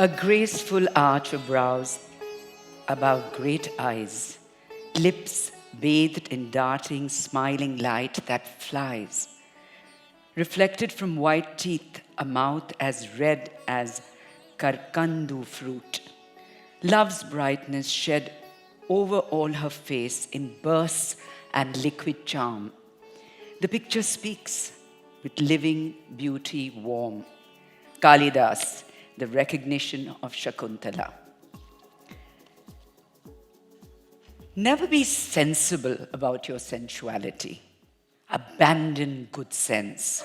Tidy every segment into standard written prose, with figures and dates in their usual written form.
A graceful arch of brows above great eyes, lips bathed in darting, smiling light that flies. Reflected from white teeth, a mouth as red as karkandu fruit. Love's brightness shed over all her face in bursts and liquid charm. The picture speaks with living beauty warm. Kalidas, the recognition of Shakuntala. Never be sensible about your sensuality. Abandon good sense.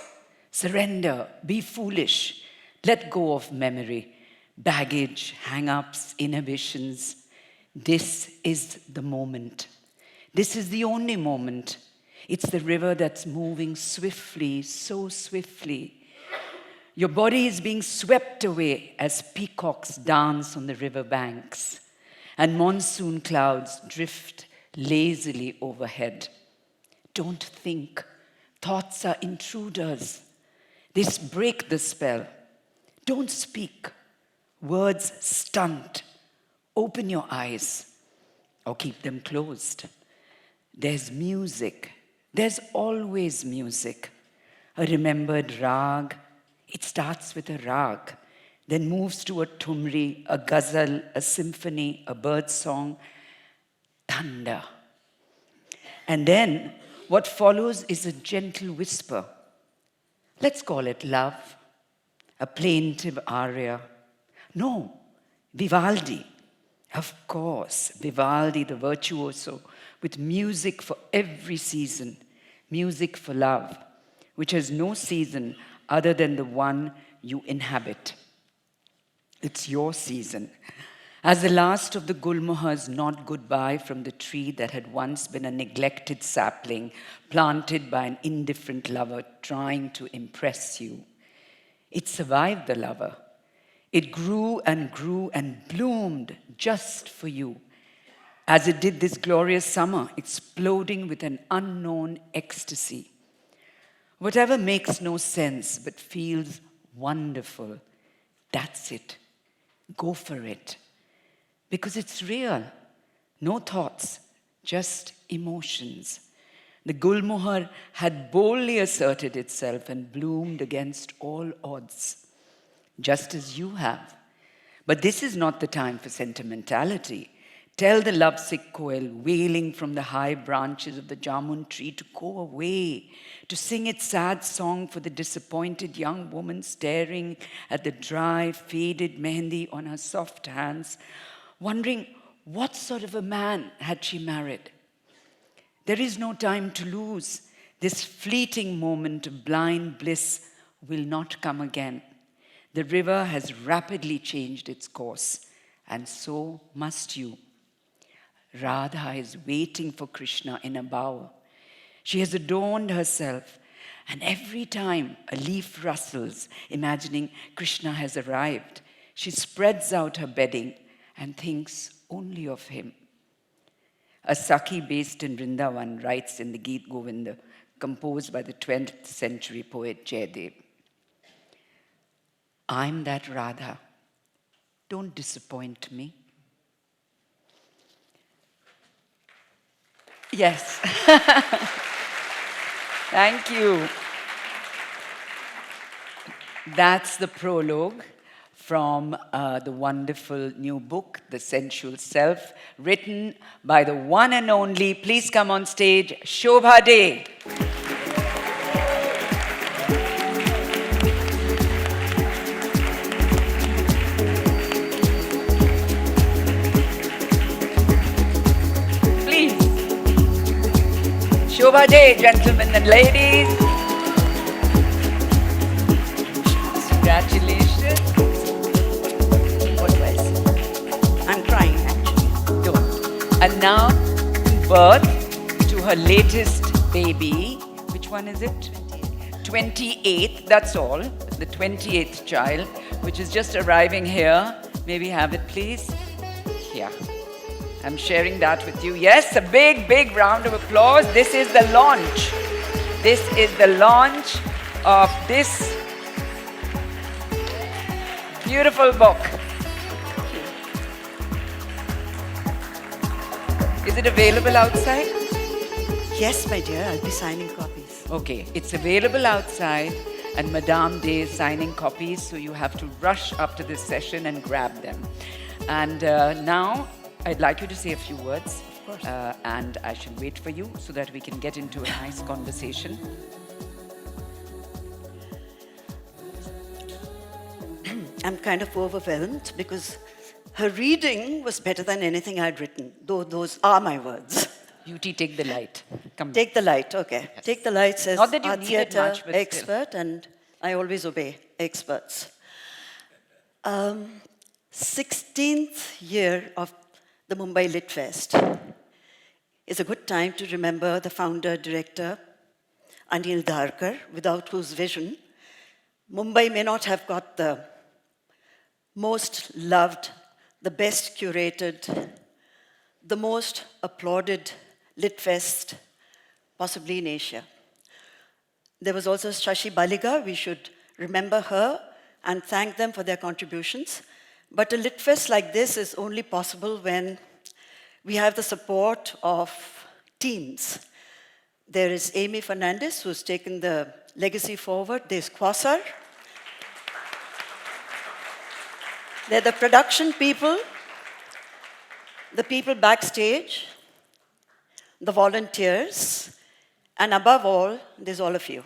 Surrender, be foolish. Let go of memory, baggage, hang-ups, inhibitions. This is the moment. This is the only moment. It's the river that's moving swiftly, so swiftly. Your body is being swept away as peacocks dance on the river banks, and monsoon clouds drift lazily overhead. Don't think. Thoughts are intruders. They break the spell. Don't speak. Words stunt. Open your eyes or keep them closed. There's music. There's always music. A remembered rag. It starts with a rag, then moves to a tumri, a ghazal, a symphony, a bird song, thunder. And then what follows is a gentle whisper. Let's call it love, a plaintive aria. No, Vivaldi. Of course, Vivaldi, the virtuoso, with music for every season, music for love, which has no season other than the one you inhabit. It's your season. As the last of the gulmohars nod goodbye from the tree that had once been a neglected sapling planted by an indifferent lover trying to impress you, it survived the lover. It grew and bloomed just for you, as it did this glorious summer, exploding with an unknown ecstasy. Whatever makes no sense but feels wonderful, that's it. Go for it. Because it's real. No thoughts, just emotions. The Gulmohar had boldly asserted itself and bloomed against all odds, just as you have. But this is not the time for sentimentality. Tell the lovesick koel wailing from the high branches of the jamun tree to go away, to sing its sad song for the disappointed young woman staring at the dry, faded mehendi on her soft hands, wondering what sort of a man had she married. There is no time to lose. This fleeting moment of blind bliss will not come again. The river has rapidly changed its course, and so must you. Radha is waiting for Krishna in a bower. She has adorned herself, and every time a leaf rustles, imagining Krishna has arrived, she spreads out her bedding and thinks only of him. A Sakhi based in Vrindavan writes in the Geet Govinda, composed by the 20th century poet Jayadev, I'm that Radha. Don't disappoint me. Yes. Thank you. That's the prologue from the wonderful new book, The Sensual Self, written by the one and only, please come on stage, Shobha De. Shobha De, gentlemen and ladies. Congratulations. What was? I'm crying actually. Don't. And now, birth to her latest baby. Which one is it? 28th, that's all. The 28th child, which is just arriving here. May we have it, please? Here. I'm sharing that with you. Yes, a big, big round of applause. This is the launch. This is the launch of this beautiful book. Is it available outside? Yes, my dear, I'll be signing copies. Okay, it's available outside, and Madame Day is signing copies, so you have to rush after this session and grab them. And now, I'd like you to say a few words, Of course. and I shall wait for you so that we can get into a nice conversation. I'm kind of overwhelmed because her reading was better than anything I'd written, though those are my words. Beauty, take the light. Come. Take the light, okay. Yes. Take the light says Not that you our need it theatre much, but expert, and I always obey experts. 16th year of the Mumbai Lit Fest is a good time to remember the founder, director, Anil Dharkar, without whose vision Mumbai may not have got the most loved, the best curated, the most applauded Lit Fest possibly in Asia. There was also Shashi Baliga. We should remember her and thank them for their contributions. But a Lit Fest like this is only possible when we have the support of teams. There is Amy Fernandez, who's taken the legacy forward. There's Kwasar. They're the production people, the people backstage, the volunteers, and above all, there's all of you.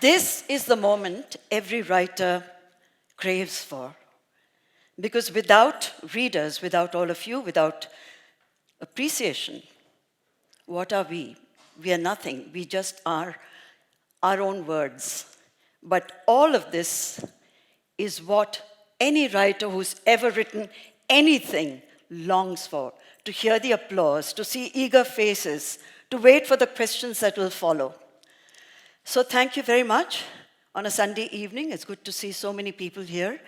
This is the moment every writer craves for. Because without readers, without all of you, without appreciation, what are we? We are nothing. We just are our own words. But all of this is what any writer who's ever written anything longs for, to hear the applause, to see eager faces, to wait for the questions that will follow. So thank you very much. On a Sunday evening, it's good to see so many people here.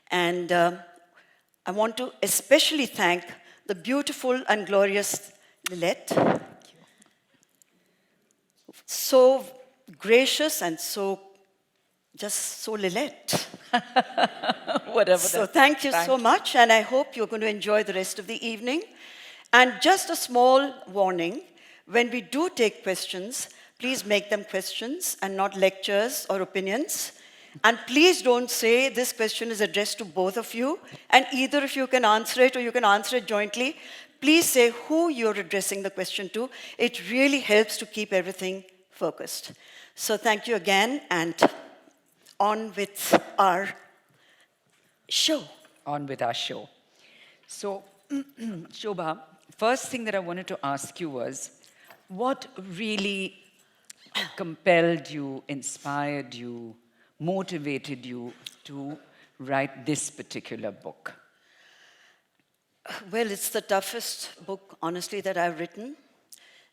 And I want to especially thank the beautiful and glorious Lilette. So gracious and so Lilette. Whatever. So thank you so much, and I hope you're going to enjoy the rest of the evening. And just a small warning, when we do take questions, please make them questions and not lectures or opinions. And please don't say this question is addressed to both of you, and either of you can answer it or you can answer it jointly. Please say who you're addressing the question to. It really helps to keep everything focused. So thank you again, and on with our show. On with our show. So, Shobha, first thing that I wanted to ask you was, what really compelled you, inspired you, motivated you to write this particular book? Well, it's the toughest book, honestly, that I've written,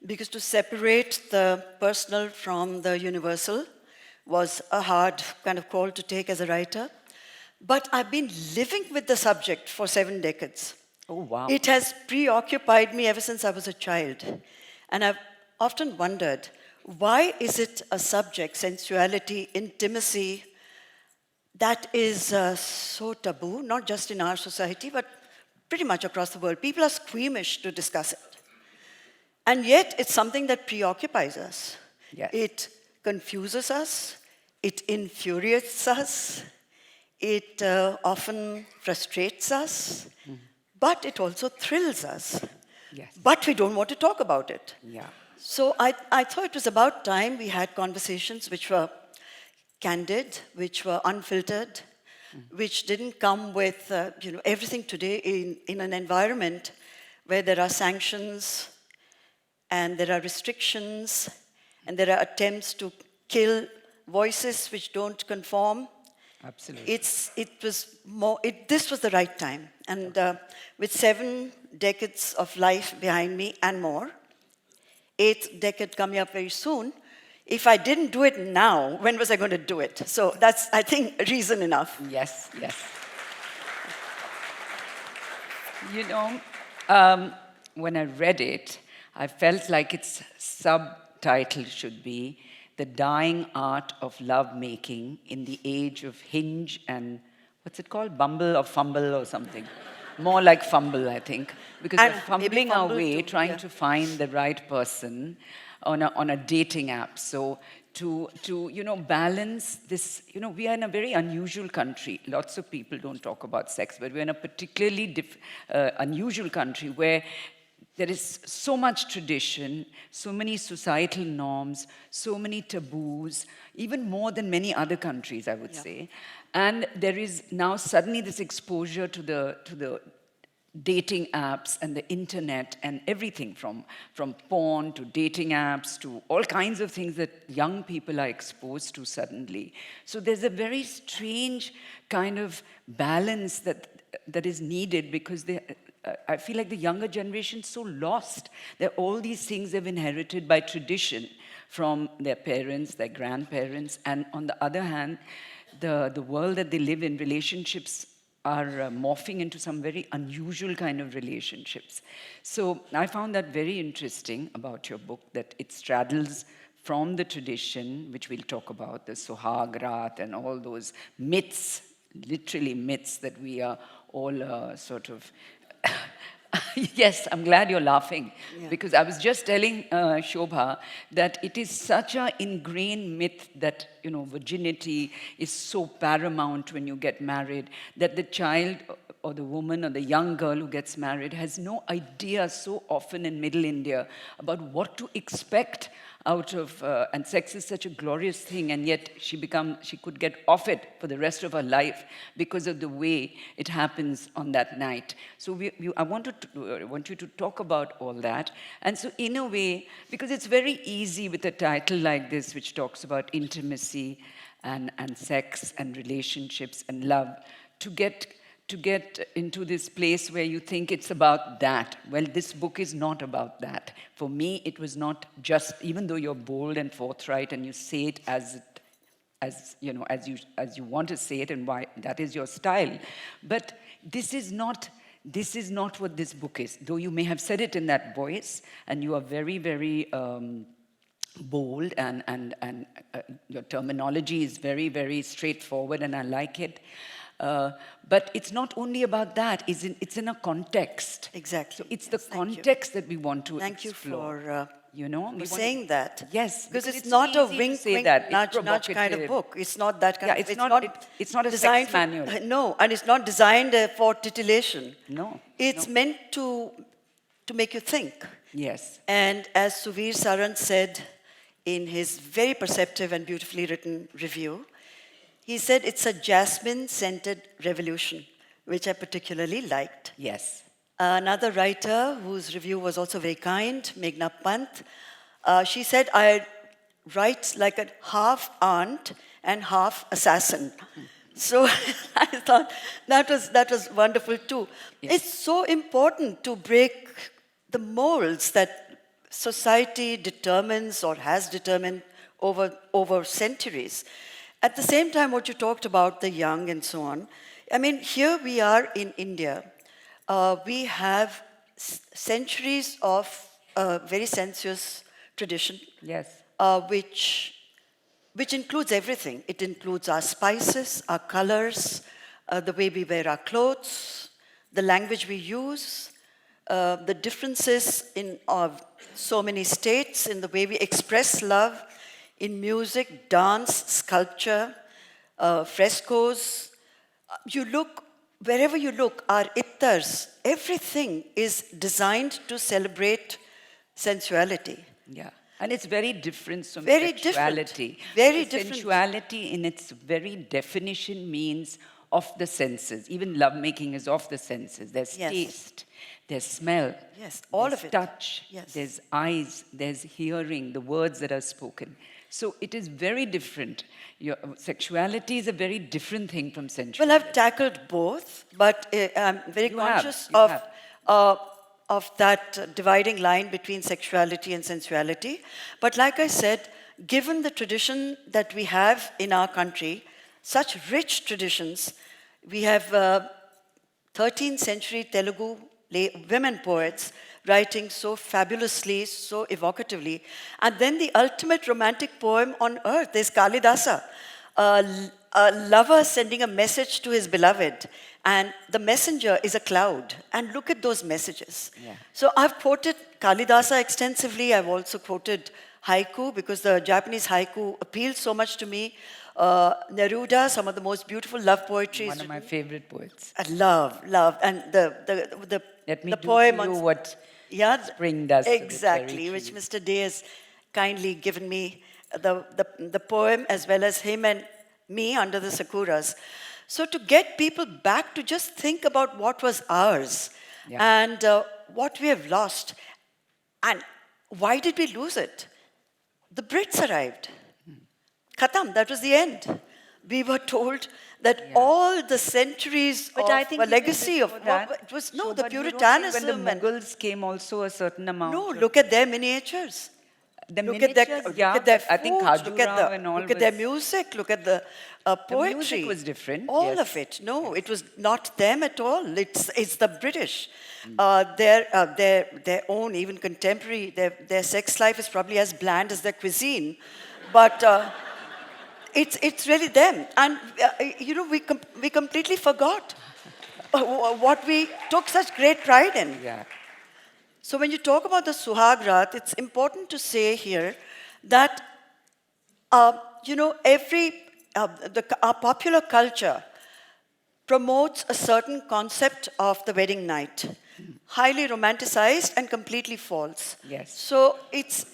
because to separate the personal from the universal was a hard kind of call to take as a writer. But I've been living with the subject for 7 decades. Oh, wow. It has preoccupied me ever since I was a child. And I've often wondered, why is it a subject, sensuality, intimacy, that is so taboo, not just in our society, but pretty much across the world? People are squeamish to discuss it. And yet, it's something that preoccupies us. Yes. It confuses us, it infuriates us, it often frustrates us, but it also thrills us. Yes. But we don't want to talk about it. Yeah. So I thought it was about time we had conversations which were candid, which were unfiltered, which didn't come with everything today in an environment where there are sanctions and there are restrictions and there are attempts to kill voices which don't conform. Absolutely. This was the right time. And with 7 decades of life behind me and more, 8th decade coming up very soon, if I didn't do it now, when was I going to do it? So that's, I think, reason enough. Yes, yes. You know, when I read it, I felt like its subtitle should be The Dying Art of Love Making in the Age of Hinge and what's it called? Bumble or fumble or something. More like fumble, I think. Because And we're maybe fumbling our fumble way, too, trying yeah. to find the right person on a dating app. So to balance this, we are in a very unusual country. Lots of people don't talk about sex, but we're in a particularly unusual country where there is so much tradition, so many societal norms, so many taboos, even more than many other countries, I would Yeah. say. And there is now suddenly this exposure to the dating apps and the internet and everything from porn to dating apps to all kinds of things that young people are exposed to suddenly. So there's a very strange kind of balance that is needed because I feel like the younger generation is so lost. There are all these things they've inherited by tradition from their parents, their grandparents, and on the other hand, the world that they live in, relationships are morphing into some very unusual kind of relationships. So I found that very interesting about your book, that it straddles from the tradition, which we'll talk about, the Sohag Raat and all those myths, literally myths that we are all sort of yes, I'm glad you're laughing Yeah. because I was just telling Shobha that it is such an ingrained myth that virginity is so paramount when you get married that the child or the woman or the young girl who gets married has no idea so often in Middle India about what to expect out of, and sex is such a glorious thing, and yet she could get off it for the rest of her life because of the way it happens on that night. So I want you to talk about all that. And so in a way, because it's very easy with a title like this, which talks about intimacy and sex and relationships and love, to get into this place where you think it's about that. Well, this book is not about that. For me, it was not just, even though you're bold and forthright and you say it as you want to say it and why that is your style, but this is not what this book is. Though you may have said it in that voice, and you are very, very bold, and your terminology is very, very straightforward, and I like it. But it's not only about that, it's in a context. Exactly. So it's Yes, the thank you. context that we want to Thank you explore. for We want saying that. Yes, Because it's so not a easy to wink, say wink, that. nudge, It's nudge kind of provocative. book. It's not that kind Yeah, of. it's not a designed sex manual. No, and it's not designed for titillation. No. It's no. meant to make you think. Yes. And as Suvir Saran said in his very perceptive and beautifully written review, he said it's a jasmine-scented revolution, which I particularly liked. Yes. Another writer whose review was also very kind, Meghna Pant, she said, I write like a half aunt and half assassin. So I thought that was wonderful too. Yes. It's so important to break the molds that society determines or has determined over centuries. At the same time, what you talked about, the young and so on, I mean, here we are in India. We have centuries of very sensuous tradition, Yes. which includes everything. It includes our spices, our colors, the way we wear our clothes, the language we use, the differences in so many states in the way we express love in music, dance, sculpture, frescoes. Wherever you look, our ittars, everything is designed to celebrate sensuality. Yeah. And it's very different from Very different. sexuality. Very Because different. sensuality in its very definition means of the senses. Even lovemaking is of the senses. There's Yes. taste, there's smell. Yes, all there's of it. touch, Yes. there's eyes, there's hearing, the words that are spoken. So it is very different. Your sexuality is a very different thing from sensuality. Well, I've tackled both, but I'm very You have, conscious you of that dividing line between sexuality and sensuality. But like I said, given the tradition that we have in our country, such rich traditions, we have 13th century Telugu women poets writing so fabulously, so evocatively. And then the ultimate romantic poem on earth is Kalidasa. a lover sending a message to his beloved, and the messenger is a cloud. And look at those messages. Yeah. So I've quoted Kalidasa extensively. I've also quoted haiku because the Japanese haiku appeals so much to me. Neruda, some of the most beautiful love poetry. One of my favorite poets. I love, and Let me the do poem to you on what yeah, spring does to the cherry exactly, which trees. Mr. Day has kindly given me the poem as well as him and me under the sakuras. So to get people back to just think about what was ours Yeah. and what we have lost, and why did we lose it? The Brits arrived. Khatam, that was the end. We were told that Yeah. all the centuries But of I think a even legacy of before that, it was no the Shobha, you don't think Puritanism when the and Mughals came also a certain amount no, of look at their miniatures. the Look at their, miniatures, look yeah, at their but I think food, Khajuraho and all look at their was music, look at the the poetry. music was different. All yes. of it. No, it was not them at all. It's the British. Mm. Their own, even contemporary, their sex life is probably as bland as their cuisine. But it's really them. And, we completely forgot what we took such great pride in. Yeah. So when you talk about the Suhag Raat, it's important to say here that, our popular culture promotes a certain concept of the wedding night, highly romanticized and completely false. Yes. So it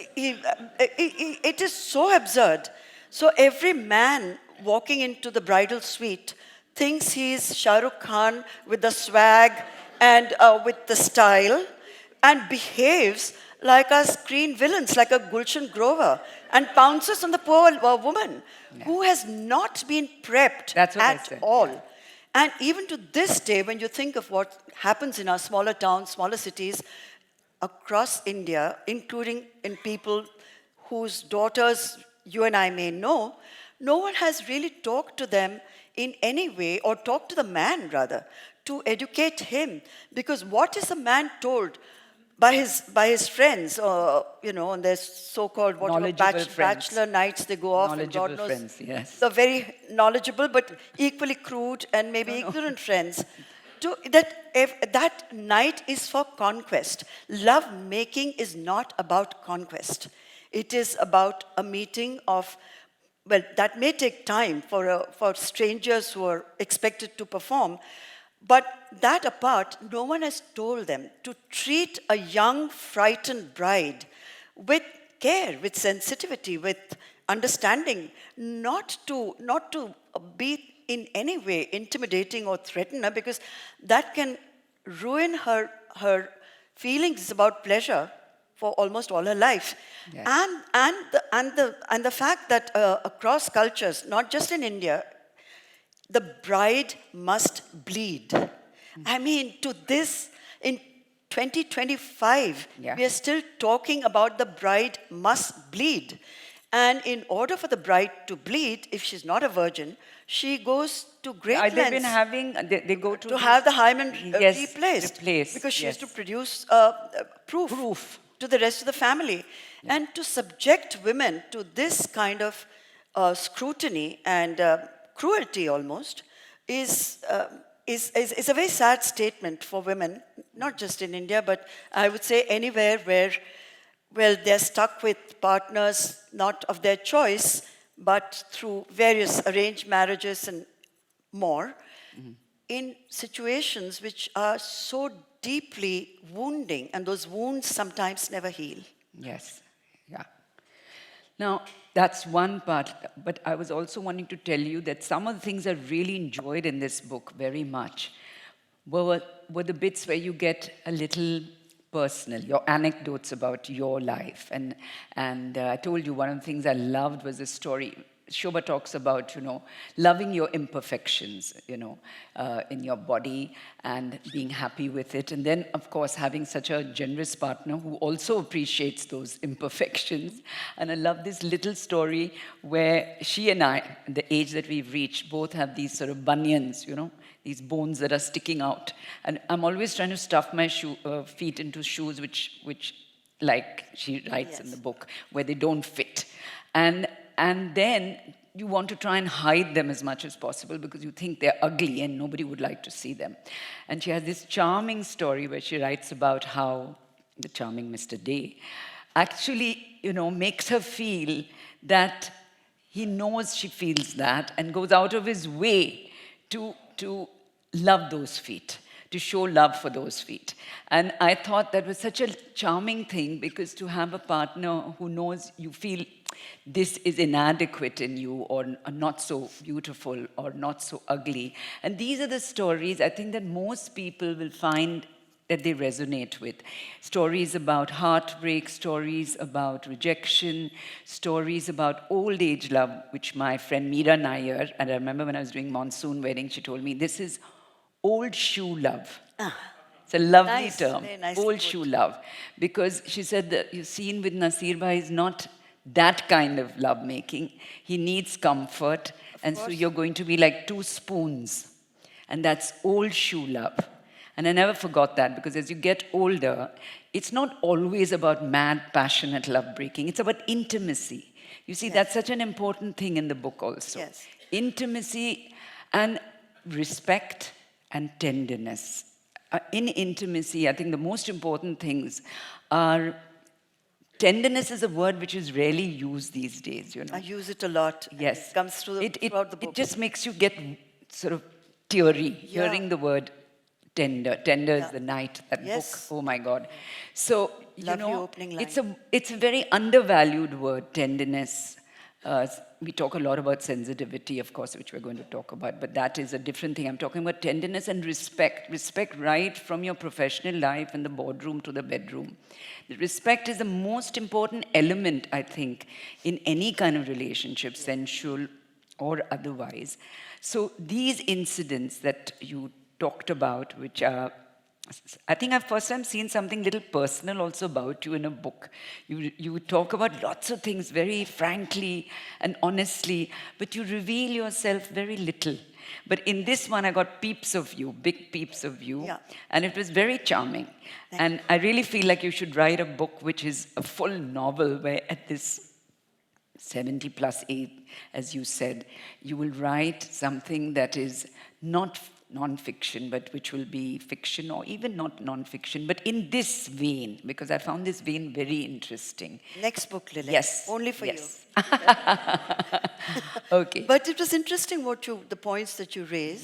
is so absurd. So every man walking into the bridal suite thinks he's Shah Rukh Khan with the swag and with the style, and behaves like a screen villains, like a Gulshan Grover, and pounces on the poor woman who has not been prepped That's what I at said, all. yeah. And even to this day, when you think of what happens in our smaller towns, smaller cities across India, including in people whose daughters you and I may know, no one has really talked to them in any way, or talked to the man rather, to educate him. Because what is a man told by his friends, on their so-called whatever Knowledgeable friends. bachelor nights they go off, and God Knowledgeable knows, friends, yes. the very knowledgeable but equally crude and maybe ignorant friends. That night is for conquest. Love making is not about conquest. It is about a meeting of, well, that may take time for strangers who are expected to perform. But that apart, no one has told them to treat a young, frightened bride with care, with sensitivity, with understanding, not to be in any way intimidating or threaten her, because that can ruin her feelings about pleasure for almost all her life. Yes. And the fact that across cultures, not just in India, the bride must bleed. I mean, to this, in 2025, Yeah. we are still talking about the bride must bleed. And in order for the bride to bleed, if she's not a virgin, she goes to great They've been lengths having, they go to have the hymen yes, replaced. replaced, Because she has to yes. produce proof to the rest of the family. And to subject women to this kind of scrutiny and cruelty almost is a very sad statement for women, not just in India, but I would say anywhere where, well, they're stuck with partners not of their choice, but through various arranged marriages and more, in situations which are so deeply wounding, and those wounds sometimes never heal. Yes, yeah. Now, that's one part, but I was also wanting to tell you that some of the things I really enjoyed in this book very much were the bits where you get a little personal, your anecdotes about your life. And I told you one of the things I loved was a story. Shobha talks about, loving your imperfections, in your body and being happy with it. And then, of course, having such a generous partner who also appreciates those imperfections. And I love this little story where she and I, at the age that we've reached, both have these sort of bunions, these bones that are sticking out. And I'm always trying to stuff my feet into shoes which, like she writes in the book, where they don't fit. And then you want to try and hide them as much as possible because you think they're ugly and nobody would like to see them. And she has this charming story where she writes about how the charming Mr. Day actually, makes her feel that he knows she feels that and goes out of his way to love those feet, to show love for those feet. And I thought that was such a charming thing, because to have a partner who knows you feel this is inadequate in you, or not so beautiful, or not so ugly. And these are the stories I think that most people will find that they resonate with. Stories about heartbreak, stories about rejection, stories about old age love, which my friend Meera Nair, and I remember when I was doing Monsoon Wedding, she told me, this is old shoe love. It's a lovely Nice, term, very nice old put. shoe love. Because she said that your scene with Nasir Bhai is not that kind of love making. He needs comfort. And so you're going to be like two spoons. And that's old shoe love. And I never forgot that, because as you get older, it's not always about mad, passionate love breaking. It's about intimacy. You see, that's such an important thing in the book also. Yes. Intimacy and respect and tenderness. In intimacy, I think the most important things are, tenderness is a word which is rarely used these days, I use it a lot. and Yes. It comes through throughout the book. It just makes you get sort of teary, hearing the word tender. Tender is the night, that Yes. book. Oh my God. So, Lovely opening line. it's a very undervalued word, tenderness. We talk a lot about sensitivity, of course, which we're going to talk about, but that is a different thing. I'm talking about tenderness and respect. Respect right from your professional life in the boardroom to the bedroom. The respect is the most important element, I think, in any kind of relationship, sensual or otherwise. So these incidents that you talked about, which are, I think I've first time seen something little personal also about you in a book. You talk about lots of things very frankly and honestly, but you reveal yourself very little. But in this one, I got peeps of you, big peeps of you, and it was very charming. And I really feel like you should write a book which is a full novel, where at this 70 plus age, as you said, you will write something that is not non-fiction, but which will be fiction, or even not non-fiction, but in this vein, because I found this vein very interesting. Next book, Lily. Yes. Only for yes. you. Okay. But it was interesting the points that you raised.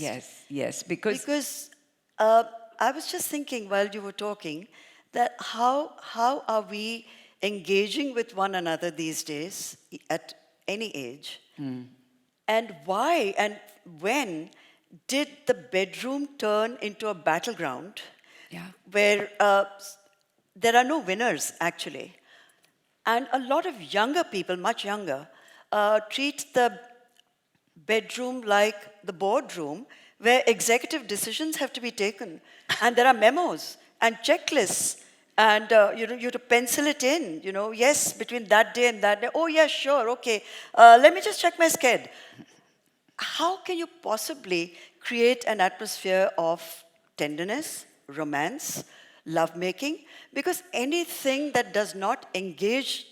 Yes, because I was just thinking while you were talking that how are we engaging with one another these days at any age? And why and when did the bedroom turn into a battleground where there are no winners, actually? And a lot of younger people, much younger, treat the bedroom like the boardroom, where executive decisions have to be taken. And there are memos and checklists. And you have to pencil it in, yes, between that day and that day. Oh, yeah, sure, okay. Let me just check my sched. How can you possibly create an atmosphere of tenderness, romance, lovemaking? Because anything that does not engage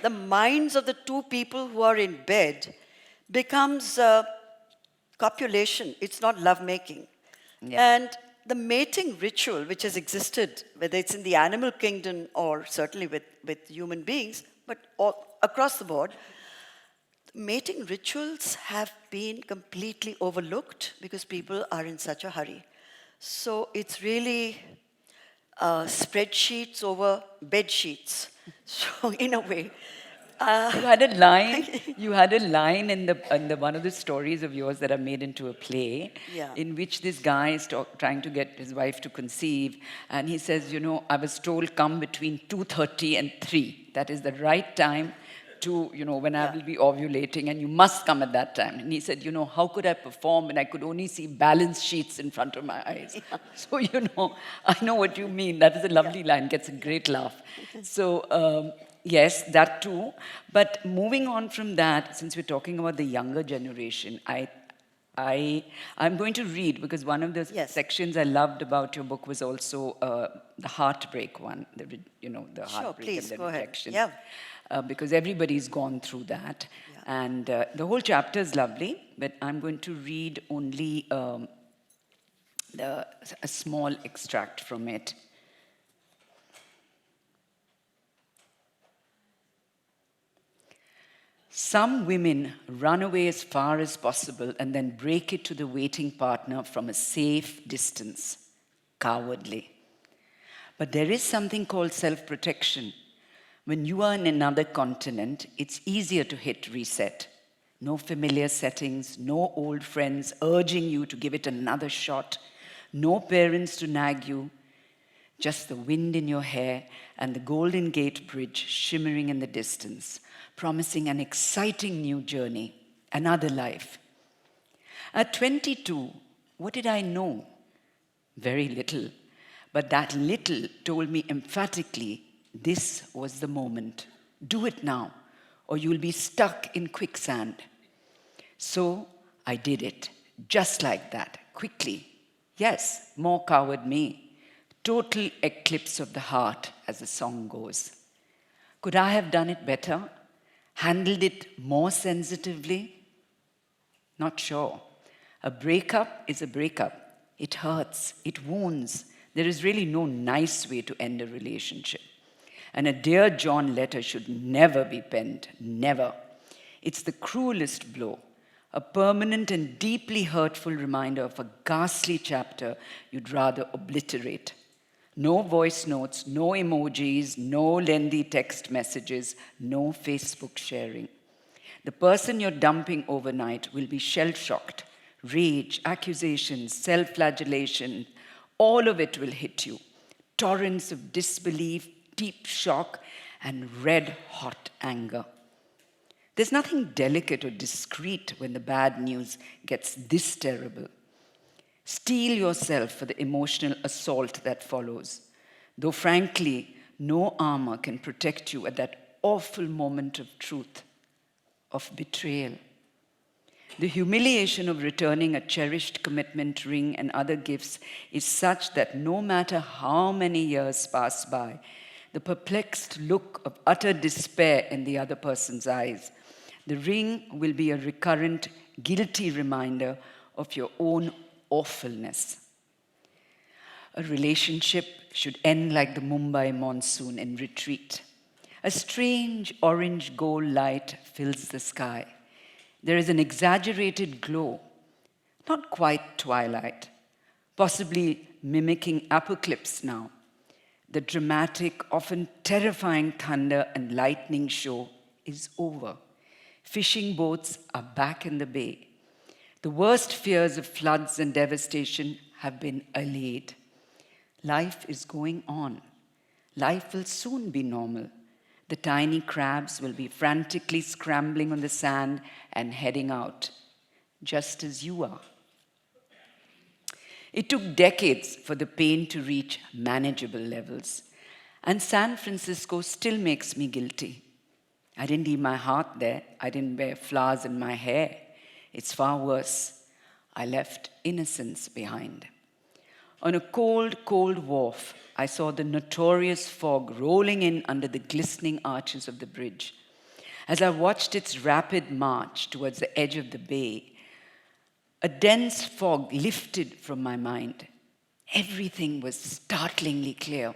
the minds of the two people who are in bed becomes copulation. It's not lovemaking. And the mating ritual, which has existed, whether it's in the animal kingdom or certainly with human beings, but across the board, mating rituals have been completely overlooked because people are in such a hurry. So it's really spreadsheets over bed sheets. So in a way, you had a line. You had a line in the one of the stories of yours that are made into a play, in which this guy is trying to get his wife to conceive, and he says, I was told come between 2:30 and 3. That is the right time to, when I will be ovulating, and you must come at that time. And he said, how could I perform? And I could only see balance sheets in front of my eyes. So, I know what you mean. That is a lovely line, gets a great laugh. So, yes, that too. But moving on from that, since we're talking about the younger generation, I'm going to read, because one of the sections I loved about your book was also the heartbreak one, the heartbreak please, and the go ahead. rejection. Because everybody's gone through that. And the whole chapter is lovely, but I'm going to read only a small extract from it. Some women run away as far as possible and then break it to the waiting partner from a safe distance. Cowardly. But there is something called self-protection. When you are in another continent, it's easier to hit reset. No familiar settings, no old friends urging you to give it another shot, no parents to nag you, just the wind in your hair and the Golden Gate Bridge shimmering in the distance, promising an exciting new journey, another life. At 22, what did I know? Very little. But that little told me emphatically, this was the moment. Do it now, or you'll be stuck in quicksand. So I did it, just like that, quickly. Yes, more coward me. Total eclipse of the heart, as the song goes. Could I have done it better? Handled it more sensitively? Not sure. A breakup is a breakup. It hurts, it wounds. There is really no nice way to end a relationship. And a Dear John letter should never be penned, never. It's the cruelest blow, a permanent and deeply hurtful reminder of a ghastly chapter you'd rather obliterate. No voice notes, no emojis, no lengthy text messages, no Facebook sharing. The person you're dumping overnight will be shell-shocked. Rage, accusations, self-flagellation, all of it will hit you. Torrents of disbelief, deep shock, and red-hot anger. There's nothing delicate or discreet when the bad news gets this terrible. Steel yourself for the emotional assault that follows. Though frankly, no armor can protect you at that awful moment of truth, of betrayal. The humiliation of returning a cherished commitment ring and other gifts is such that no matter how many years pass by, the perplexed look of utter despair in the other person's eyes, the ring will be a recurrent, guilty reminder of your own awfulness. A relationship should end like the Mumbai monsoon in retreat. A strange orange gold light fills the sky. There is an exaggerated glow, not quite twilight, possibly mimicking apocalypse now. The dramatic, often terrifying thunder and lightning show is over. Fishing boats are back in the bay. The worst fears of floods and devastation have been allayed. Life is going on. Life will soon be normal. The tiny crabs will be frantically scrambling on the sand and heading out, just as you are. It took decades for the pain to reach manageable levels. And San Francisco still makes me guilty. I didn't leave my heart there. I didn't wear flowers in my hair. It's far worse. I left innocence behind. On a cold, cold wharf, I saw the notorious fog rolling in under the glistening arches of the bridge. As I watched its rapid march towards the edge of the bay, a dense fog lifted from my mind. Everything was startlingly clear.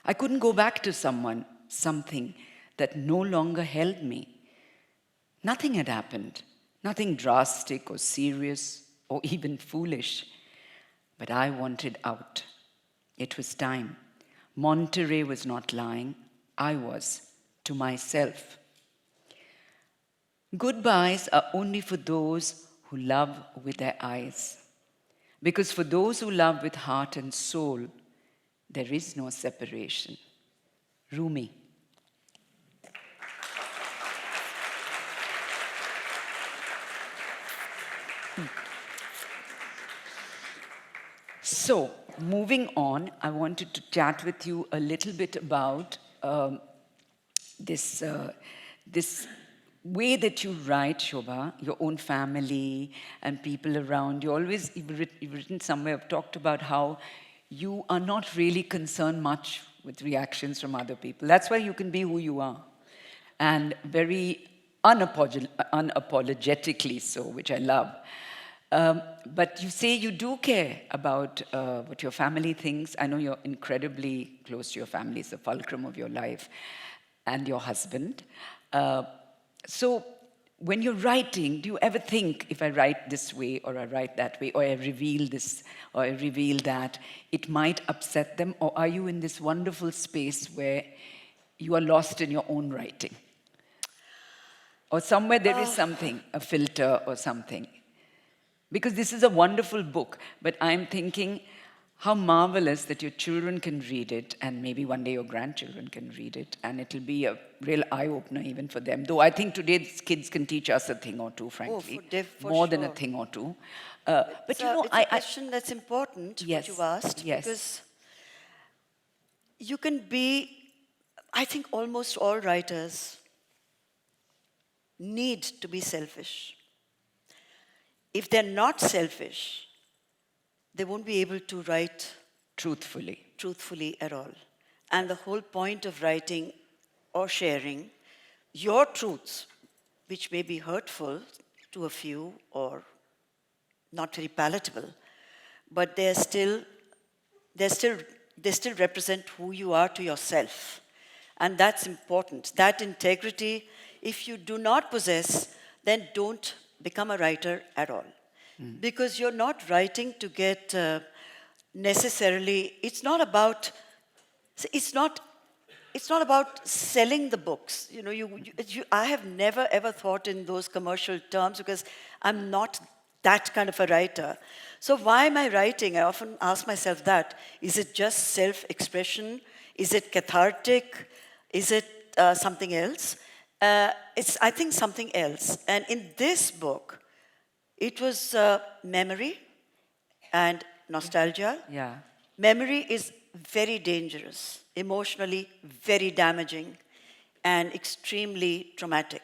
I couldn't go back to someone, something that no longer held me. Nothing had happened. Nothing drastic or serious or even foolish. But I wanted out. It was time. Monterey was not lying. I was, to myself. Goodbyes are only for those who love with their eyes. Because for those who love with heart and soul, there is no separation. Rumi. So, moving on, I wanted to chat with you a little bit about this way that you write, Shobha, your own family and people around you. You've written somewhere, I've talked about how you are not really concerned much with reactions from other people. That's why you can be who you are. And very unapologetically so, which I love. But you say you do care about what your family thinks. I know you're incredibly close to your family. It's the fulcrum of your life, and your husband. So when you're writing, do you ever think, if I write this way, or I write that way, or I reveal this, or I reveal that, it might upset them? Or are you in this wonderful space where you are lost in your own writing? Or somewhere there is something, a filter or something. Because this is a wonderful book, but I'm thinking how marvelous that your children can read it, and maybe one day your grandchildren can read it, and it'll be a real eye-opener even for them. Though I think today's kids can teach us a thing or two, frankly. For more than a sure. thing or two. But you know, it's a question that's important, Yes, what you asked, yes. because you can be, I think almost all writers need to be selfish. If they're not selfish, they won't be able to write truthfully at all. And the whole point of writing or sharing your truths, which may be hurtful to a few or not very palatable, but they still represent who you are to yourself. And that's important. That integrity, if you do not possess, then don't become a writer at all. Because you're not writing to get necessarily, it's not about selling the books. You know, I have never ever thought in those commercial terms because I'm not that kind of a writer. So why am I writing? I often ask myself that. Is it just self-expression? Is it cathartic? Is it something else? It's, I think, something else. And in this book, it was memory and nostalgia. Yeah. Memory is very dangerous, emotionally very damaging, and extremely traumatic.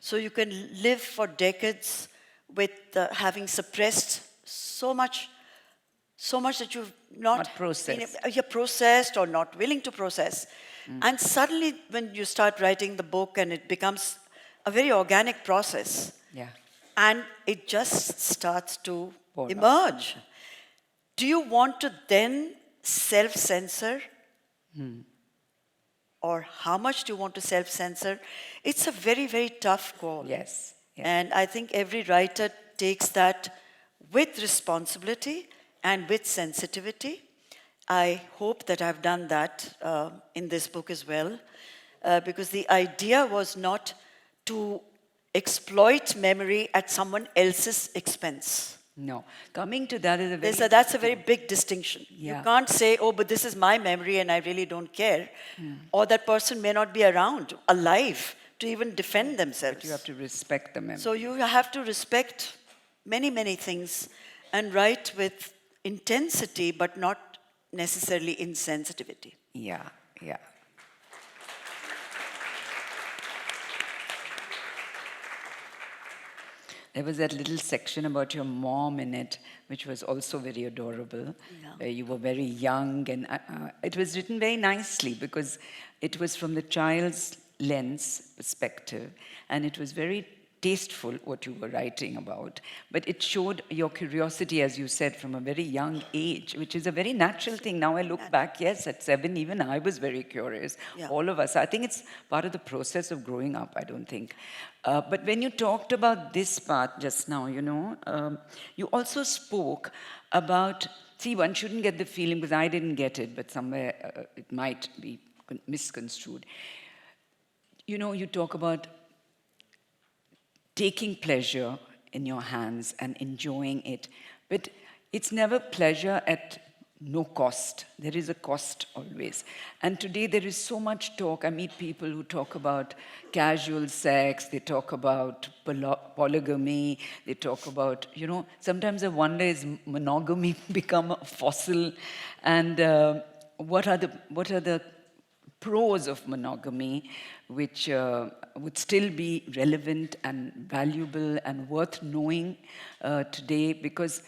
So you can live for decades with having suppressed so much that you've Not processed. You're processed or not willing to process. And suddenly, when you start writing the book, and it becomes a very organic process, Yeah. and it just starts to Pour out. emerge. Do you want to then self-censor? Or how much do you want to self-censor? It's a very, very tough call. Yes. Yes. And I think every writer takes that with responsibility and with sensitivity. I hope that I've done that in this book as well, because the idea was not to exploit memory at someone else's expense. No. Coming to that is a very... That's a very big distinction. Yeah. You can't say, oh, but this is my memory and I really don't care. Or that person may not be around, alive, to even defend themselves. But you have to respect the memory. So you have to respect many, many things and write with intensity, but not necessarily insensitivity. Yeah, yeah. There was that little section about your mom in it, which was also very adorable. Yeah. Where you were very young, and it was written very nicely because it was from the child's lens perspective, and it was very tasteful what you were writing about. But it showed your curiosity, as you said, from a very young age, which is a very natural thing. Now I look back, yes, at 7, even I was very curious. Yeah. All of us. I think it's part of the process of growing up, I don't think. But when you talked about this part just now, you know, you also spoke about, see, one shouldn't get the feeling, because I didn't get it, but somewhere it might be misconstrued. You know, you talk about taking pleasure in your hands and enjoying it. But it's never pleasure at no cost. There is a cost always. And today there is so much talk. I meet people who talk about casual sex, they talk about polygamy, they talk about, you know, sometimes I wonder, is monogamy become a fossil? And what are the pros of monogamy, which would still be relevant and valuable and worth knowing today? Because,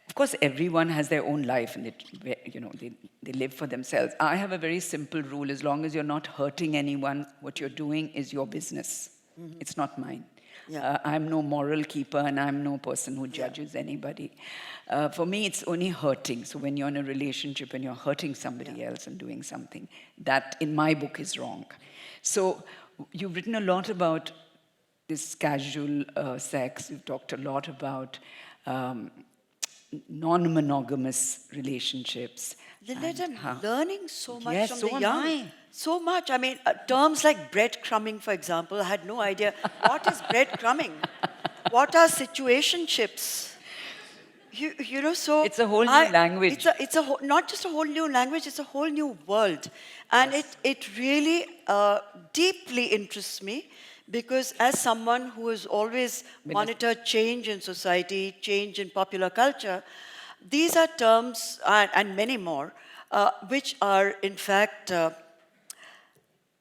of course, everyone has their own life, and they live for themselves. I have a very simple rule: as long as you're not hurting anyone, what you're doing is your business. It's not mine. Yeah. I'm no moral keeper and I'm no person who judges anybody. For me, it's only hurting. So when you're in a relationship and you're hurting somebody else and doing something, that in my book is wrong. So you've written a lot about this casual sex. You've talked a lot about non-monogamous relationships. Lynette, and I'm how- learning so much Yes, from so the am young. I. So much. I mean, terms like breadcrumbing, for example, I had no idea. What is breadcrumbing? What are situationships? You know, so It's a whole new language. It's a not just a whole new language. It's a whole new world, and it really deeply interests me because as someone who has always monitored change in society, change in popular culture, these are terms and many more which are in fact.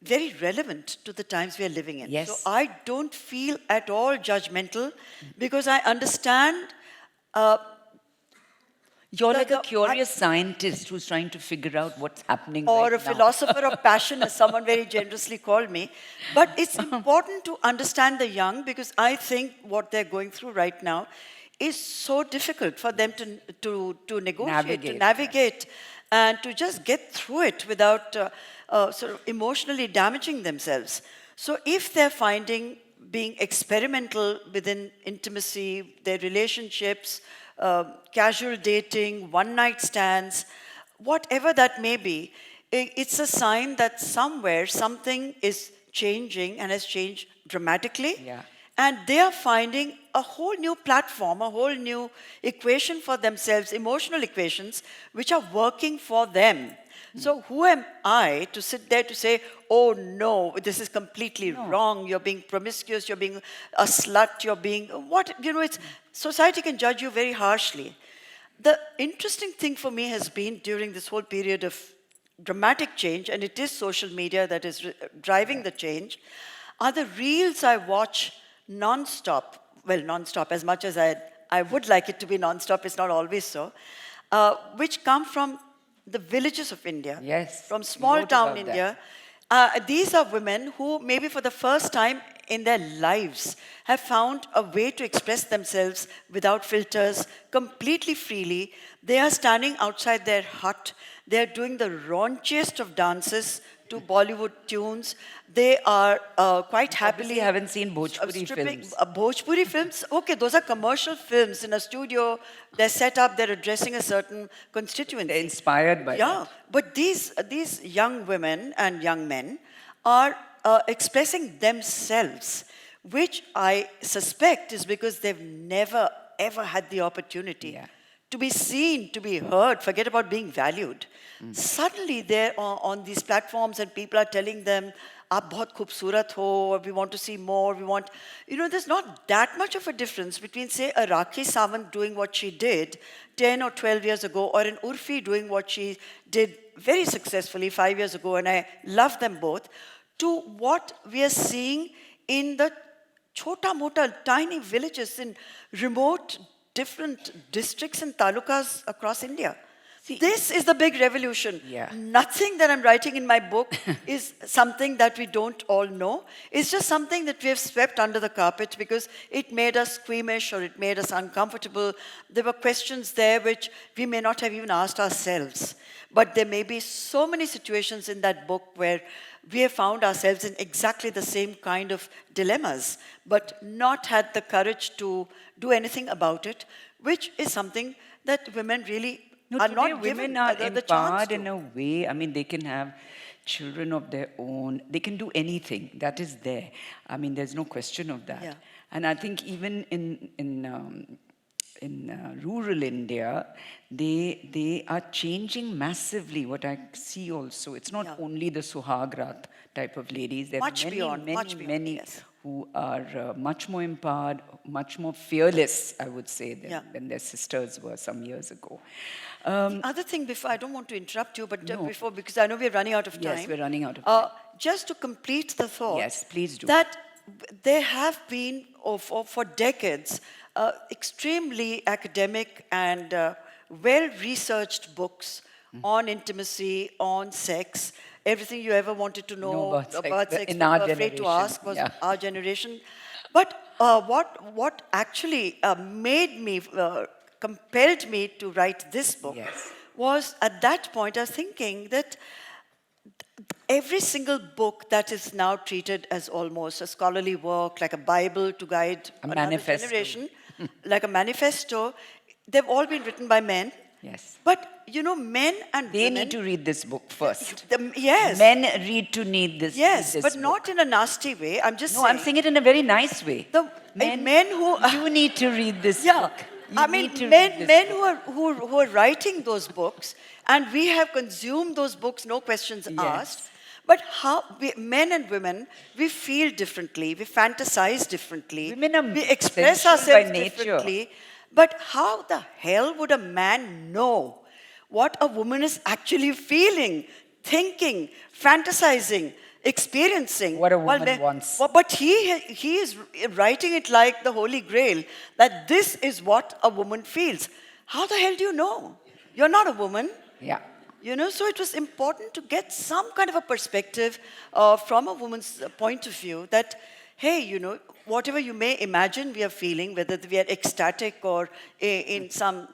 Very relevant to the times we are living in. Yes. So I don't feel at all judgmental because I understand You're The- like a the- curious scientist who's trying to figure out what's happening or right a now. philosopher of passion, as someone very generously called me. But it's important to understand the young because I think what they're going through right now is so difficult for them to negotiate, to Navigate, navigate, and to just get through it without sort of emotionally damaging themselves. So if they're finding being experimental within intimacy, their relationships, casual dating, one night stands, whatever that may be, it's a sign that somewhere something is changing and has changed dramatically. Yeah. And they are finding a whole new platform, a whole new equation for themselves, emotional equations, which are working for them. So who am I to sit there to say, oh no, this is completely wrong, you're being promiscuous, you're being a slut, you're being, what, you know, it's, society can judge you very harshly. The interesting thing for me has been during this whole period of dramatic change, and it is social media that is driving the change, are the reels I watch non-stop. Well, non-stop, as much as I would like it to be non-stop, it's not always so, which come from the villages of India, Yes, from you small wrote town about that. India. These are women who maybe for the first time in their lives have found a way to express themselves without filters, completely freely. They are standing outside their hut. They are doing the raunchiest of dances to Bollywood tunes. They are quite happily... Obviously, haven't seen Bhojpuri films. Bhojpuri films, okay, those are commercial films in a studio. They're set up, they're addressing a certain constituency. They're inspired by Yeah, that. but these young women and young men are expressing themselves, which I suspect is because they've never, ever had the opportunity Yeah. to be seen, to be heard, forget about being valued. Suddenly they're on these platforms and people are telling them, aap bahut khoobsurat ho, or we want to see more, we want... You know, there's not that much of a difference between, say, a Rakhi Sawant doing what she did 10 or 12 years ago, or an Urfi doing what she did very successfully 5 years ago, and I love them both, to what we are seeing in the chota-mota, tiny villages in remote, different districts and talukas across India. See, This is the big revolution. Yeah. Nothing that I'm writing in my book is something that we don't all know. It's just something that we have swept under the carpet because it made us squeamish or it made us uncomfortable. There were questions there which we may not have even asked ourselves. But there may be so many situations in that book where we have found ourselves in exactly the same kind of dilemmas, but not had the courage to do anything about it, which is something that women really No, are today not women given are the chance empowered to. in a way. I mean, they can have children of their own. They can do anything. That is there. I mean, there's no question of that. Yeah. And I think even in rural India, they are changing massively. What I see also, it's not Yeah. only the Suhagrat type of ladies. There Much are many, beyond, many, much beyond, many yes. who are much more empowered, much more fearless, I would say, Yeah. than their sisters were some years ago. The other thing before, I don't want to interrupt you, but No. before, because I know we're running out of time. Yes, we're running out of time. Just to complete the thought. Yes, please do. That there have been, for decades, extremely academic and well-researched books on intimacy, on sex, everything you ever wanted to No know about sex, about but sex, in we our were afraid to generation, ask, was yeah. our generation. But what actually made me, compelled me to write this book Yes. was at that point I was thinking that every single book that is now treated as almost a scholarly work, like a Bible to guide A another manifesto. generation, like a manifesto, they've all been written by men. Yes. But, you know, men and They women... need to read this book first. Yes. Men read this Yes, but book. not in a nasty way. I'm just No, saying... I'm saying it in a very nice way. Men who... You need to read this Yeah, book. You I need mean, to men, read this men book. who are writing those books, and we have consumed those books, no questions asked. Yes. But men and women, we feel differently, we fantasize differently, Women are we express sensual by ourselves nature. differently. But how the hell would a man know what a woman is actually feeling, thinking, fantasizing, experiencing? What a woman wants. But he is writing it like the Holy Grail, that this is what a woman feels. How the hell do you know? You're not a woman. Yeah. You know, so it was important to get some kind of a perspective from a woman's point of view that, hey, you know, whatever you may imagine we are feeling, whether we are ecstatic or in some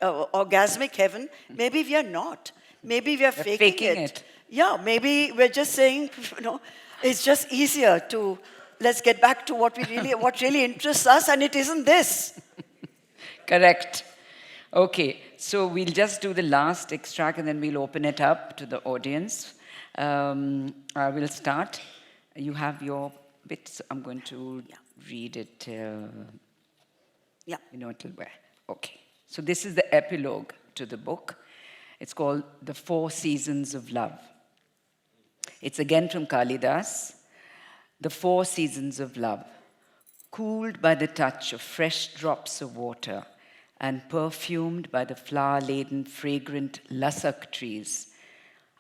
orgasmic heaven, maybe we are not. Maybe we are faking it. Yeah, maybe we're just saying, you know, it's just easier to, let's get back to what really interests us, and it isn't this. Correct. Okay, so we'll just do the last extract and then we'll open it up to the audience. I will start. You have your bits. I'm going to read it. Yeah. You know, till where? Okay. So this is the epilogue to the book. It's called The Four Seasons of Love. It's again from Kalidas. The Four Seasons of Love. Cooled by the touch of fresh drops of water, and perfumed by the flower-laden, fragrant lassak trees.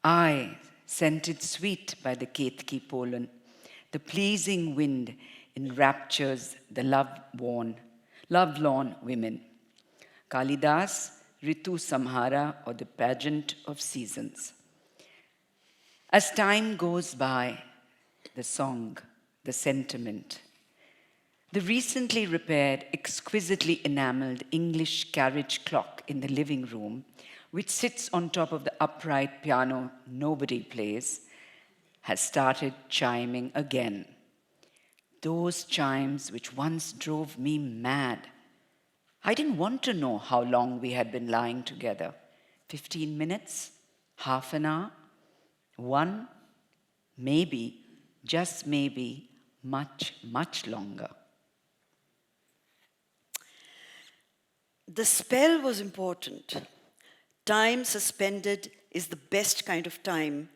I, scented sweet by the ketki pollen, the pleasing wind enraptures the love-lorn women. Kalidas, Ritu Samhara, or the pageant of seasons. As time goes by, the song, the sentiment, the recently repaired, exquisitely enameled English carriage clock in the living room, which sits on top of the upright piano nobody plays, has started chiming again. Those chimes which once drove me mad. I didn't want to know how long we had been lying together. 15 minutes? Half an hour? One? Maybe, just maybe, much, much longer. The spell was important. Time suspended is the best kind of time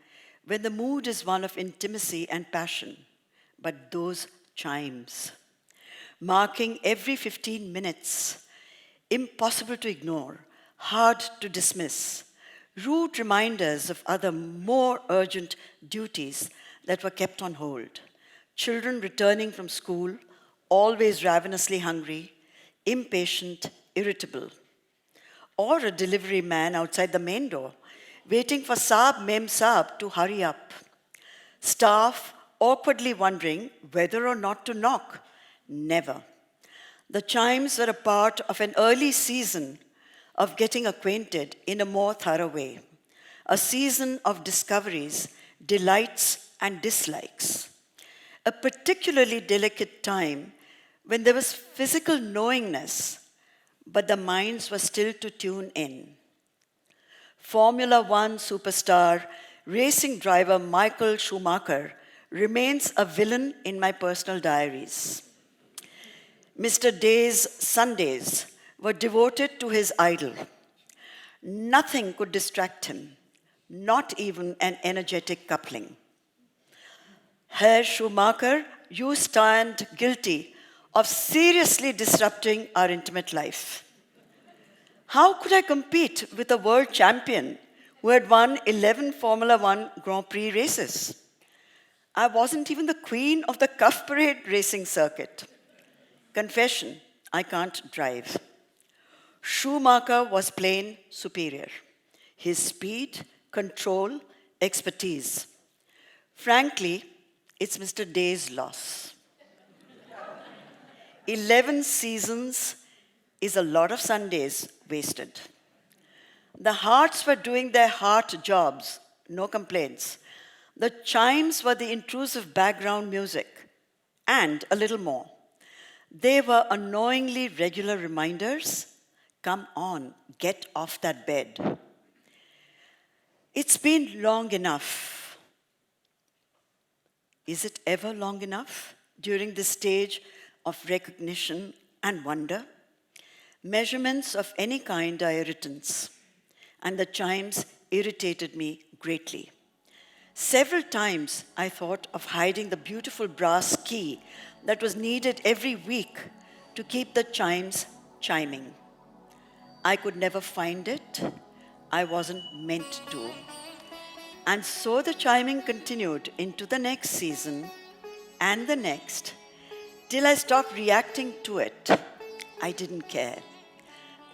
when the mood is one of intimacy and passion. But those chimes, marking every 15 minutes, impossible to ignore, hard to dismiss, rude reminders of other more urgent duties that were kept on hold. Children returning from school, always ravenously hungry, impatient, irritable. Or a delivery man outside the main door, waiting for Saab Mem Saab to hurry up. Staff awkwardly wondering whether or not to knock. Never. The chimes were a part of an early season of getting acquainted in a more thorough way. A season of discoveries, delights, and dislikes. A particularly delicate time when there was physical knowingness, but the minds were still to tune in. Formula One superstar, racing driver Michael Schumacher remains a villain in my personal diaries. Mr. Day's Sundays were devoted to his idol. Nothing could distract him, not even an energetic coupling. Herr Schumacher, you stand guilty of seriously disrupting our intimate life. How could I compete with a world champion who had won 11 Formula One Grand Prix races? I wasn't even the queen of the Cuff Parade racing circuit. Confession, I can't drive. Schumacher was plain superior. His speed, control, expertise. Frankly, it's Mr. Day's loss. 11 seasons is a lot of Sundays wasted. The hearts were doing their heart jobs, no complaints. The chimes were the intrusive background music, and a little more. They were annoyingly regular reminders. Come on, get off that bed. It's been long enough. Is it ever long enough during this stage of recognition and wonder? Measurements of any kind are irritants, and the chimes irritated me greatly. Several times I thought of hiding the beautiful brass key that was needed every week to keep the chimes chiming. I could never find it. I wasn't meant to. And so the chiming continued into the next season and the next, till I stopped reacting to it. I didn't care.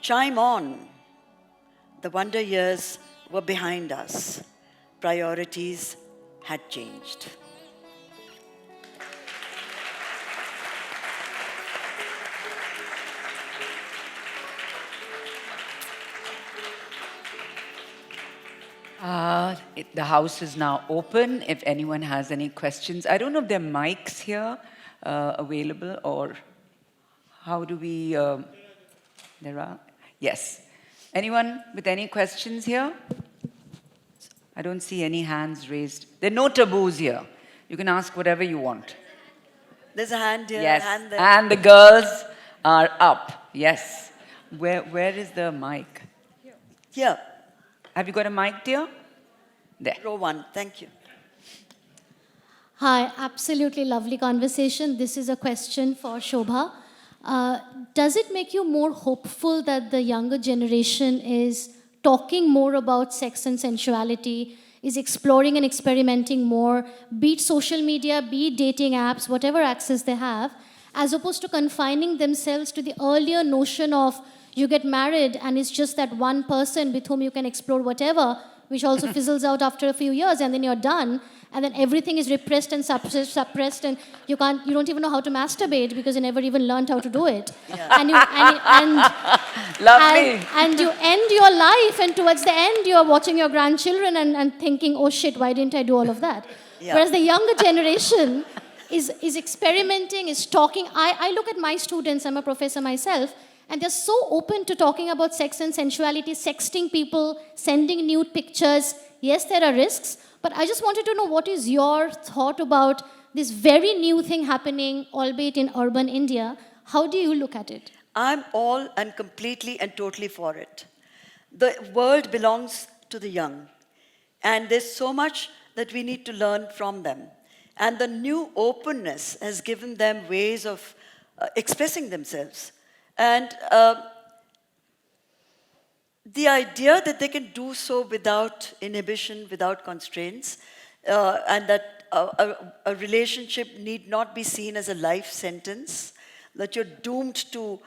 Chime on. The wonder years were behind us. Priorities had changed. The house is now open if anyone has any questions. I don't know if there are mics here available, or how do we... there are? Yes. Anyone with any questions here? I don't see any hands raised. There are no taboos here. You can ask whatever you want. There's a hand here, Yes, a hand there. and the girls are up. Yes. Where is the mic? Here, Have you got a mic, dear? There. row one. Thank you. Hi, absolutely lovely conversation. This is a question for Shobha. Does it make you more hopeful that the younger generation is talking more about sex and sensuality, is exploring and experimenting more, be it social media, be it dating apps, whatever access they have, as opposed to confining themselves to the earlier notion of you get married and it's just that one person with whom you can explore whatever, which also fizzles out after a few years, and then you're done, and then everything is repressed and suppressed, and you don't even know how to masturbate because you never even learned how to do it. Yeah. Lovely. And you end your life, and towards the end, you're watching your grandchildren and thinking, oh shit, why didn't I do all of that? Yeah. Whereas the younger generation is experimenting, is talking. I look at my students, I'm a professor myself, and they're so open to talking about sex and sensuality, sexting people, sending nude pictures. Yes, there are risks, but I just wanted to know what is your thought about this very new thing happening, albeit in urban India. How do you look at it? I'm all and completely and totally for it. The world belongs to the young, and there's so much that we need to learn from them. And the new openness has given them ways of expressing themselves. And the idea that they can do so without inhibition, without constraints, and that a relationship need not be seen as a life sentence, that you're doomed to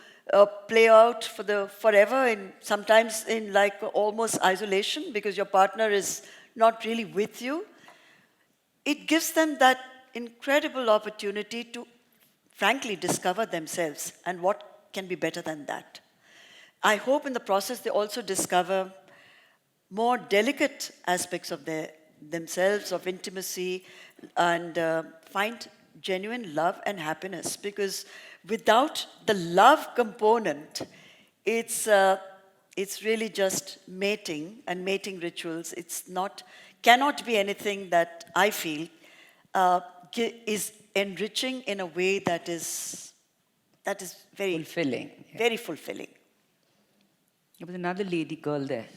play out forever, and sometimes in like almost isolation because your partner is not really with you. It gives them that incredible opportunity to frankly discover themselves, and what can be better than that. I hope in the process they also discover more delicate aspects of themselves, of intimacy, and find genuine love and happiness. Because without the love component, it's really just mating and mating rituals. Cannot be anything that I feel is enriching in a way that is very Fulfilling. Yeah. very fulfilling. There was another lady girl there.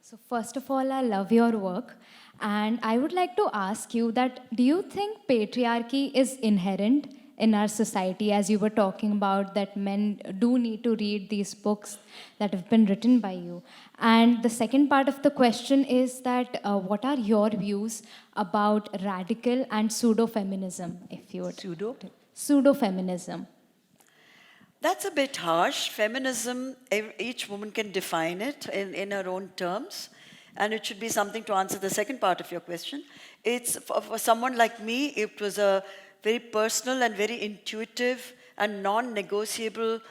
So first of all, I love your work. And I would like to ask you that, do you think patriarchy is inherent in our society, as you were talking about that men do need to read these books that have been written by you? And the second part of the question is that what are your views about radical and pseudo-feminism, if you would? Pseudo? Pseudo-feminism. That's a bit harsh. Feminism, each woman can define it in her own terms. And it should be something to answer the second part of your question. It's for someone like me, it was a very personal and very intuitive and non-negotiable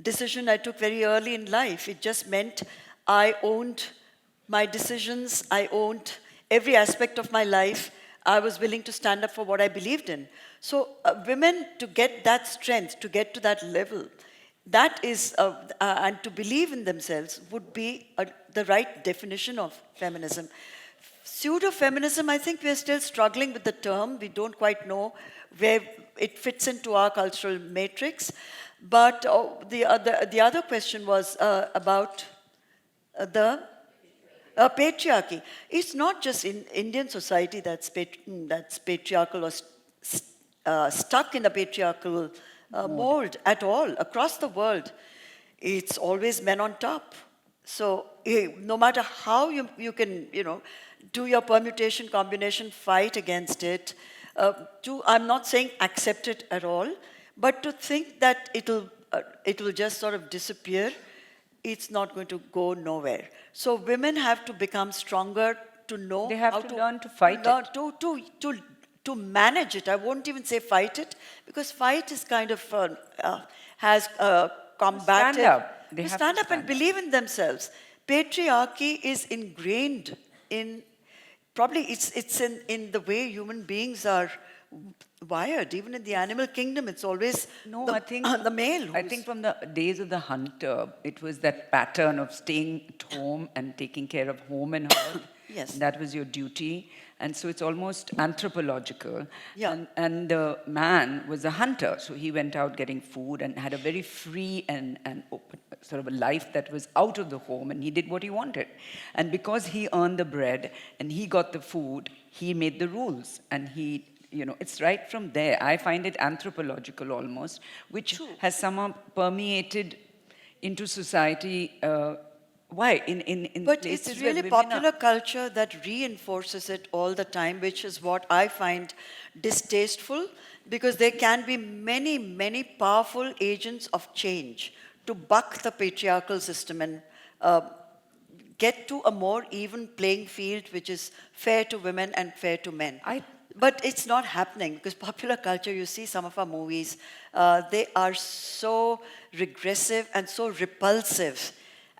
decision I took very early in life. It just meant I owned my decisions, I owned every aspect of my life. I was willing to stand up for what I believed in. So, women, to get that strength, to get to that level, that is, and to believe in themselves would be the right definition of feminism. Pseudo-feminism, I think we're still struggling with the term. We don't quite know where it fits into our cultural matrix. But the other question was about the patriarchy. It's not just in Indian society that's patriarchal or stuck in the patriarchal mold at all. Across the world, it's always men on top. So no matter how you can, do your permutation, combination, fight against it, I'm not saying accept it at all, but to think that it'll just sort of disappear, it's not going to go nowhere. So women have to become stronger to know They have how to learn to fight it. To manage it. I won't even say fight it, because fight is kind of has combative. Stand up. They To have stand to up and stand up. believe in themselves. Patriarchy is ingrained in, probably it's in the way human beings are wired. Even in the animal kingdom, it's always No, I think the male. I think from the days of the hunter, it was that pattern of staying at home and taking care of home and hearth. Yes. That was your duty. And so it's almost anthropological. Yeah. And the man was a hunter. So he went out getting food and had a very free and open sort of a life that was out of the home, and he did what he wanted. And because he earned the bread and he got the food, he made the rules. And he, it's right from there. I find it anthropological almost, which has somehow permeated into society. Why? In But places it's where really women are- popular culture that reinforces it all the time, which is what I find distasteful, because there can be many, many powerful agents of change to buck the patriarchal system and get to a more even playing field, which is fair to women and fair to men. But it's not happening, because popular culture, you see some of our movies, they are so regressive and so repulsive.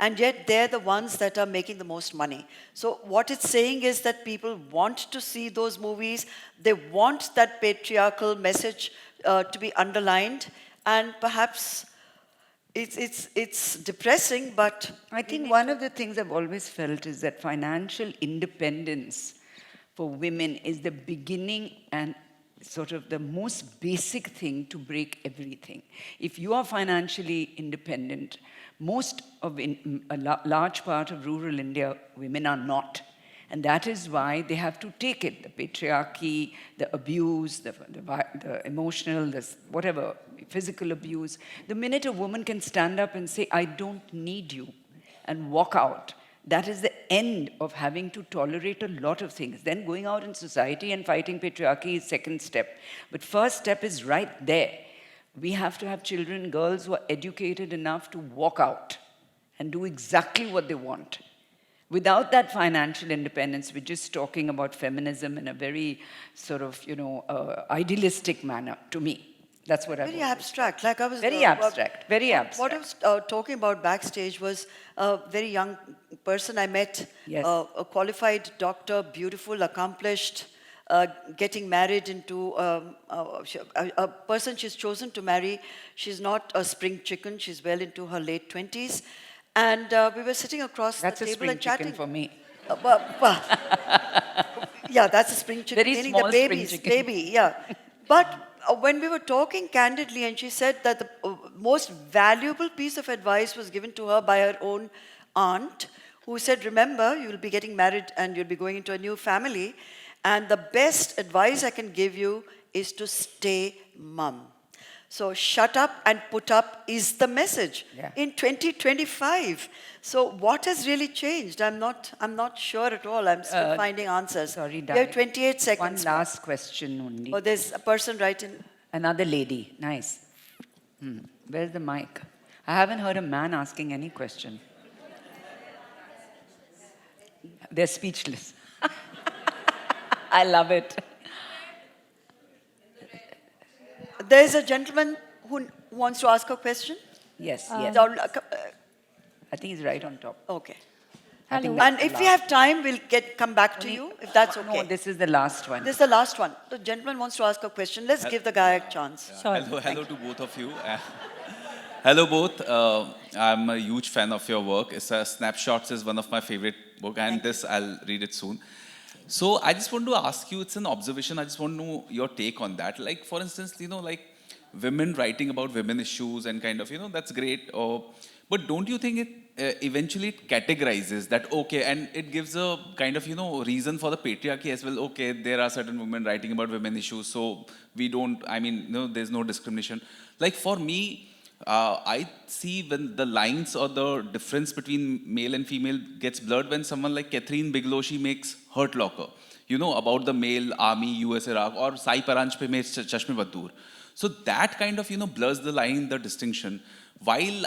And yet they're the ones that are making the most money. So what it's saying is that people want to see those movies. They want that patriarchal message to be underlined. And perhaps it's depressing, but I think one of the things I've always felt is that financial independence for women is the beginning and sort of the most basic thing to break everything. If you are financially independent, most of a large part of rural India, women are not. And that is why they have to take it, the patriarchy, the abuse, the emotional, the whatever, physical abuse. The minute a woman can stand up and say, I don't need you, and walk out, that is the end of having to tolerate a lot of things. Then going out in society and fighting patriarchy is second step. But first step is right there. We have to have children, girls who are educated enough to walk out and do exactly what they want. Without that financial independence, we're just talking about feminism in a very sort of, idealistic manner, to me. That's what I very abstract. Like I was Very abstract, very What abstract. I was talking about backstage was a very young person I met, Yes. a qualified doctor, beautiful, accomplished, getting married into a person she's chosen to marry. She's not a spring chicken. She's well into her late 20s. And we were sitting across That's the a table spring and chatting. chicken for me. Well, yeah, that's a spring chicken. Very meaning small the spring babies, chicken. baby, yeah. But when we were talking candidly, and she said that the most valuable piece of advice was given to her by her own aunt, who said, remember, you'll be getting married and you'll be going into a new family, and the best advice I can give you is to stay mum. So shut up and put up is the message in 2025. So what has really changed? I'm not sure at all. I'm still finding answers. Sorry, We have darling. 28 seconds. One last question only. Oh, there's a person right in. Another lady. Nice. Where's the mic? I haven't heard a man asking any question. They're speechless. I love it. There's a gentleman who wants to ask a question. Yes, yes. I think he's right on top. Okay. I think Hello. that's And the if we last. have time, we'll come back to you, if that's okay. No, this is the last one. This is the last one. The gentleman wants to ask a question. Let's give the guy a chance. Hello to both of you. Hello both. I'm a huge fan of your work. Snapshots is one of my favorite book, and this I'll read it soon. So I just want to ask you, it's an observation, I just want to know your take on that. Like, for instance, like women writing about women issues and kind of, that's great. But don't you think it eventually it categorizes that, okay, and it gives a kind of, reason for the patriarchy as well. Okay, there are certain women writing about women issues, so we don't, there's no discrimination. Like for me, I see when the lines or the difference between male and female gets blurred when someone like Catherine Bigelow, she makes Hurt Locker, about the male army, US, Iraq, or Sai Paranj pe makes Chashme Badur. So that kind of, blurs the line, the distinction. While,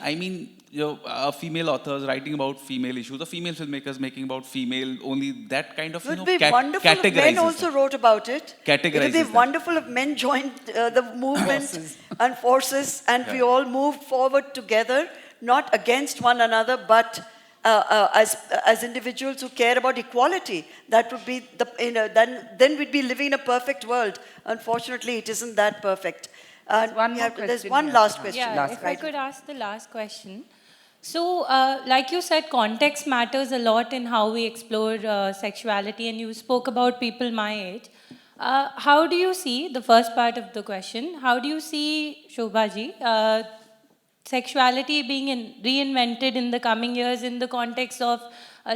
female authors writing about female issues, or female filmmakers making about female, only that kind of, It would be wonderful if men also wrote about it. It would be wonderful if men joined the movement and forces, and we all moved forward together, not against one another, but as individuals who care about equality. That would be then we'd be living in a perfect world. Unfortunately, it isn't that perfect. There's one last question. Yeah, if I could ask the last question. So, like you said, context matters a lot in how we explore sexuality, and you spoke about people my age. How do you see, the first part of the question, how do you see, Shobhaji, sexuality being reinvented in the coming years in the context of,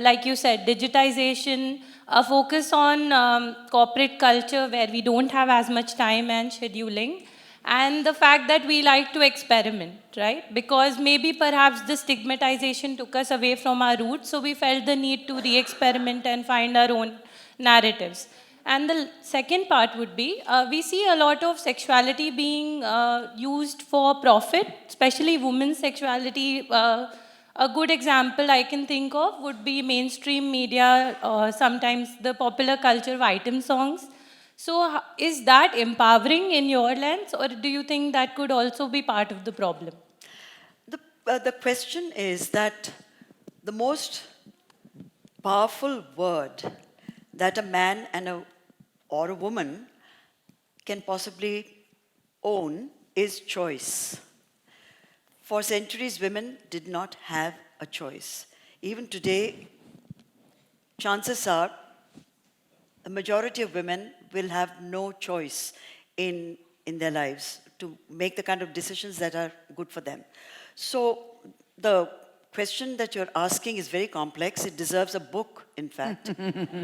like you said, digitization, a focus on corporate culture where we don't have as much time and scheduling, and the fact that we like to experiment, right? Because maybe perhaps the stigmatization took us away from our roots, so we felt the need to re-experiment and find our own narratives. And the second part would be, we see a lot of sexuality being used for profit, especially women's sexuality. A good example I can think of would be mainstream media, sometimes the popular culture of item songs. So is that empowering in your lens, or do you think that could also be part of the problem? The question is that the most powerful word that a man or a woman can possibly own is choice. For centuries, women did not have a choice. Even today, chances are the majority of women will have no choice in their lives to make the kind of decisions that are good for them. So the question that you're asking is very complex. It deserves a book, in fact.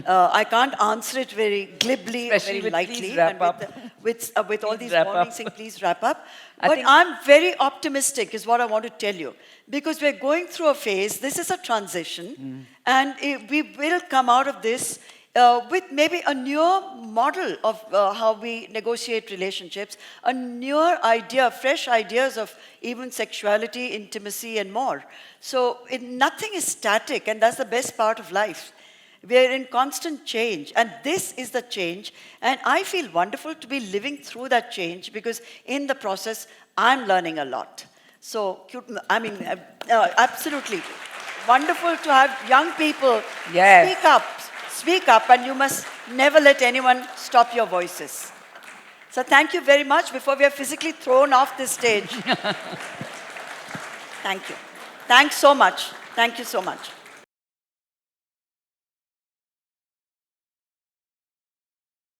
I can't answer it very glibly, Especially very lightly. please wrap up. With all these wrap warnings up. saying, please wrap up. I But think- I'm very optimistic, is what I want to tell you. Because we're going through a phase, this is a transition, and we will come out of this with maybe a newer model of how we negotiate relationships, a newer idea, fresh ideas of even sexuality, intimacy, and more. So nothing is static, and that's the best part of life. We're in constant change, and this is the change. And I feel wonderful to be living through that change, because in the process, I'm learning a lot. So, absolutely wonderful to have young people Yes. speak up, and you must never let anyone stop your voices. So thank you very much before we are physically thrown off this stage. Thank you. Thanks so much. Thank you so much.